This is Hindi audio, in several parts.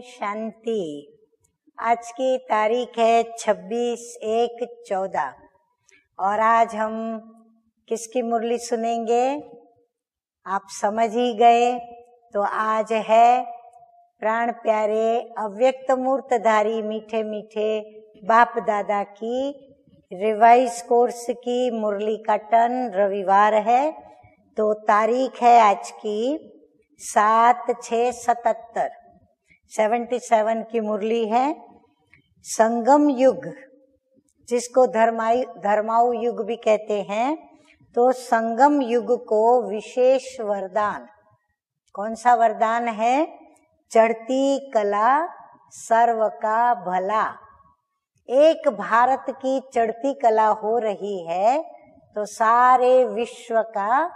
शांति। आज की तारीख है 26/1/14 और आज हम किसकी मुरली सुनेंगे आप समझ ही गए। तो आज है प्राण प्यारे अव्यक्त मूर्तधारी मीठे मीठे बाप दादा की रिवाइज कोर्स की मुरली का टर्न। रविवार है तो तारीख है आज की 7/6/77 77 की मुरली है। संगम युग जिसको धर्माऊ युग भी कहते हैं, तो संगम युग को विशेष वरदान, कौन सा वरदान है? चढ़ती कला सर्व का भला। एक भारत की चढ़ती कला हो रही है तो सारे विश्व का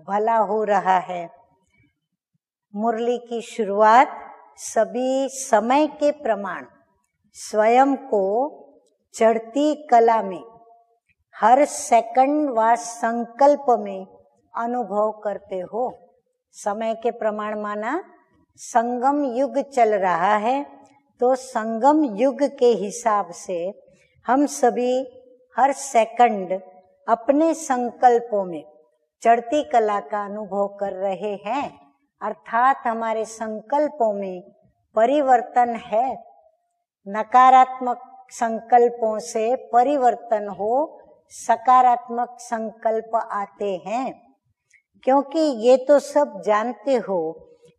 भला हो रहा है। मुरली की शुरुआत सभी समय के प्रमाण स्वयं को चढ़ती कला में हर सेकंड व संकल्प में अनुभव करते हो। समय के प्रमाण माना संगम युग चल रहा है, तो संगम युग के हिसाब से हम सभी हर सेकंड अपने संकल्पों में चढ़ती कला का अनुभव कर रहे हैं। अर्थात हमारे संकल्पों में परिवर्तन है। नकारात्मक संकल्पों से परिवर्तन हो, सकारात्मक संकल्प आते हैं। क्योंकि ये तो सब जानते हो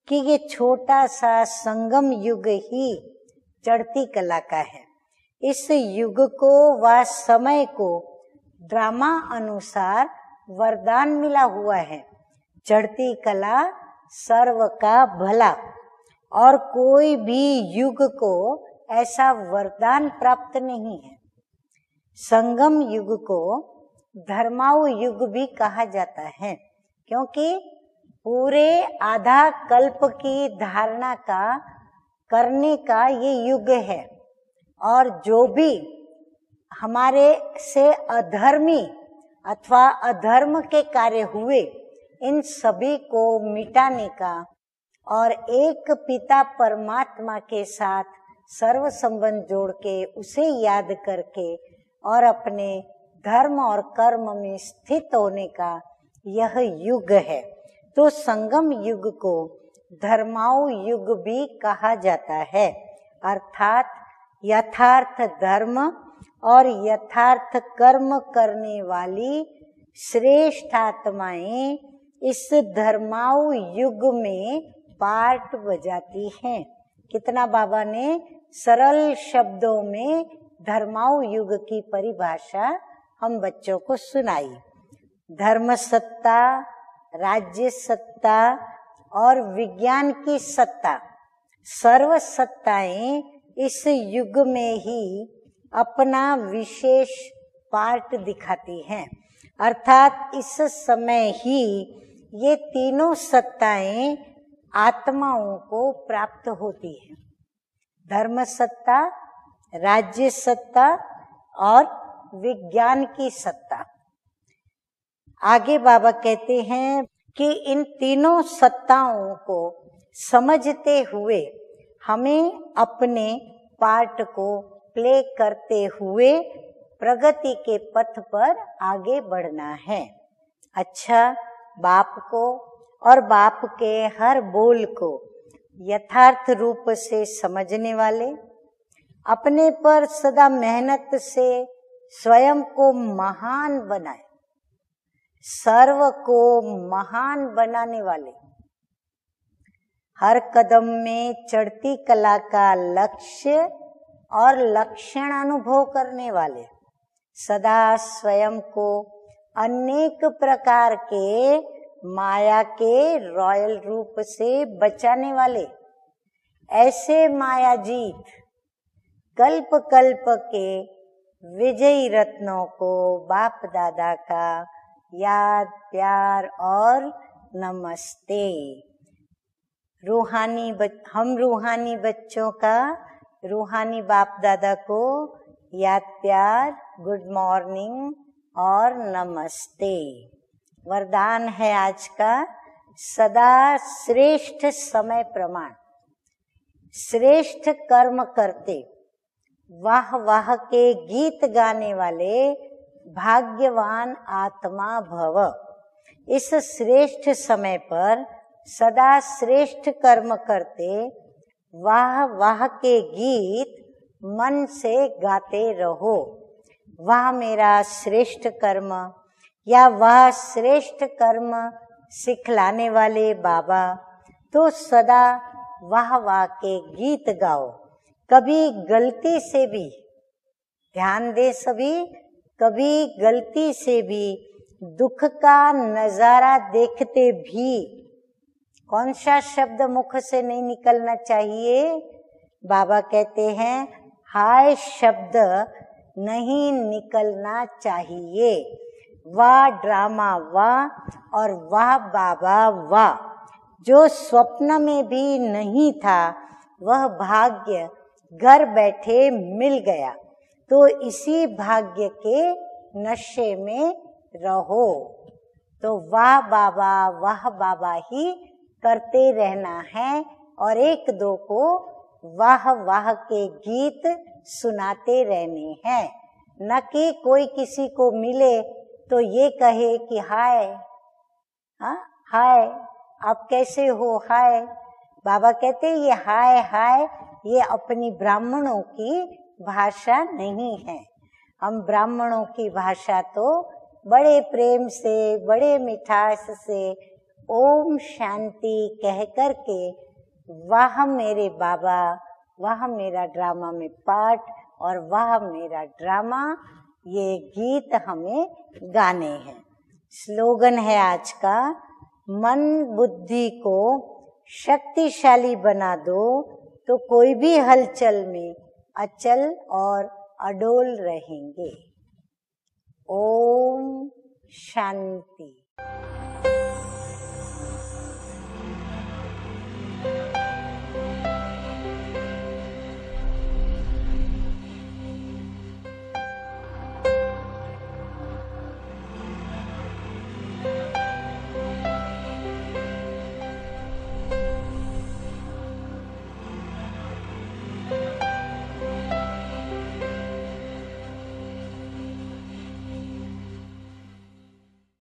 कि ये छोटा सा संगम युग ही चढ़ती कला का है। इस युग को व समय को ड्रामा अनुसार वरदान मिला हुआ है, चढ़ती कला सर्व का भला। और कोई भी युग को ऐसा वरदान प्राप्त नहीं है। संगम युग को धर्माऊ युग भी कहा जाता है, क्योंकि पूरे आधा कल्प की धारणा का करने का ये युग है। और जो भी हमारे से अधर्मी अथवा अधर्म के कार्य हुए, इन सभी को मिटाने का और एक पिता परमात्मा के साथ सर्व संबंध जोड़ के उसे याद करके और अपने धर्म और कर्म में स्थित होने का यह युग है। तो संगम युग को धर्माऊ युग भी कहा जाता है। अर्थात यथार्थ धर्म और यथार्थ कर्म करने वाली श्रेष्ठ आत्माएं इस धर्माऊ युग में पार्ट बजाती हैं। कितना बाबा ने सरल शब्दों में धर्माऊ युग की परिभाषा हम बच्चों को सुनाई। धर्म सत्ता, राज्य सत्ता और विज्ञान की सत्ता, सर्व सत्ताएं इस युग में ही अपना विशेष पार्ट दिखाती हैं। अर्थात इस समय ही ये तीनों सत्ताएं आत्माओं को प्राप्त होती है। धर्म सत्ता, राज्य सत्ता और विज्ञान की सत्ता। आगे बाबा कहते हैं कि इन तीनों सत्ताओं को समझते हुए हमें अपने पार्ट को प्ले करते हुए प्रगति के पथ पर आगे बढ़ना है। अच्छा, बाप को और बाप के हर बोल को यथार्थ रूप से समझने वाले, अपने पर सदा मेहनत से स्वयं को महान बनाए, सर्व को महान बनाने वाले, हर कदम में चढ़ती कला का लक्ष्य और लक्षण अनुभव करने वाले, सदा स्वयं को अनेक प्रकार के माया के रॉयल रूप से बचाने वाले, ऐसे मायाजीत कल्प कल्प के विजयी रत्नों को बाप दादा का याद प्यार और नमस्ते। हम रूहानी बच्चों का रूहानी बाप दादा को याद प्यार, गुड मॉर्निंग और नमस्ते। वरदान है आज का सदा श्रेष्ठ समय प्रमाण। श्रेष्ठ कर्म करते वाह वाह के गीत गाने वाले भाग्यवान आत्मा भव। इस श्रेष्ठ समय पर सदा श्रेष्ठ कर्म करते वाह वाह के गीत मन से गाते रहो। वह मेरा श्रेष्ठ कर्म या वह श्रेष्ठ कर्म सिखलाने वाले बाबा, तो सदा वाह वाह के गीत गाओ। कभी गलती से भी, ध्यान दे सभी, कभी गलती से भी दुख का नजारा देखते भी कौन सा शब्द मुख से नहीं निकलना चाहिए? बाबा कहते हैं हाय शब्द नहीं निकलना चाहिए। वाह ड्रामा वाह और वाह बाबा वाह। जो स्वप्न में भी नहीं था वह भाग्य घर बैठे मिल गया, तो इसी भाग्य के नशे में रहो। तो वाह बाबा ही करते रहना है और एक दो को वाह वाह के गीत सुनाते रहने हैं। न कि कोई किसी को मिले तो ये कहे कि हाय, हाय आप कैसे हो, हाय। बाबा कहते हैं ये हाय हाय ये अपनी ब्राह्मणों की भाषा नहीं है। हम ब्राह्मणों की भाषा तो बड़े प्रेम से, बड़े मिठास से ओम शांति कह कर के वाह मेरे बाबा, वाह मेरा ड्रामा में पाठ और वाह मेरा ड्रामा, ये गीत हमें गाने हैं। स्लोगन है आज का, मन बुद्धि को शक्तिशाली बना दो तो कोई भी हलचल में अचल और अडोल रहेंगे। ओम शांति।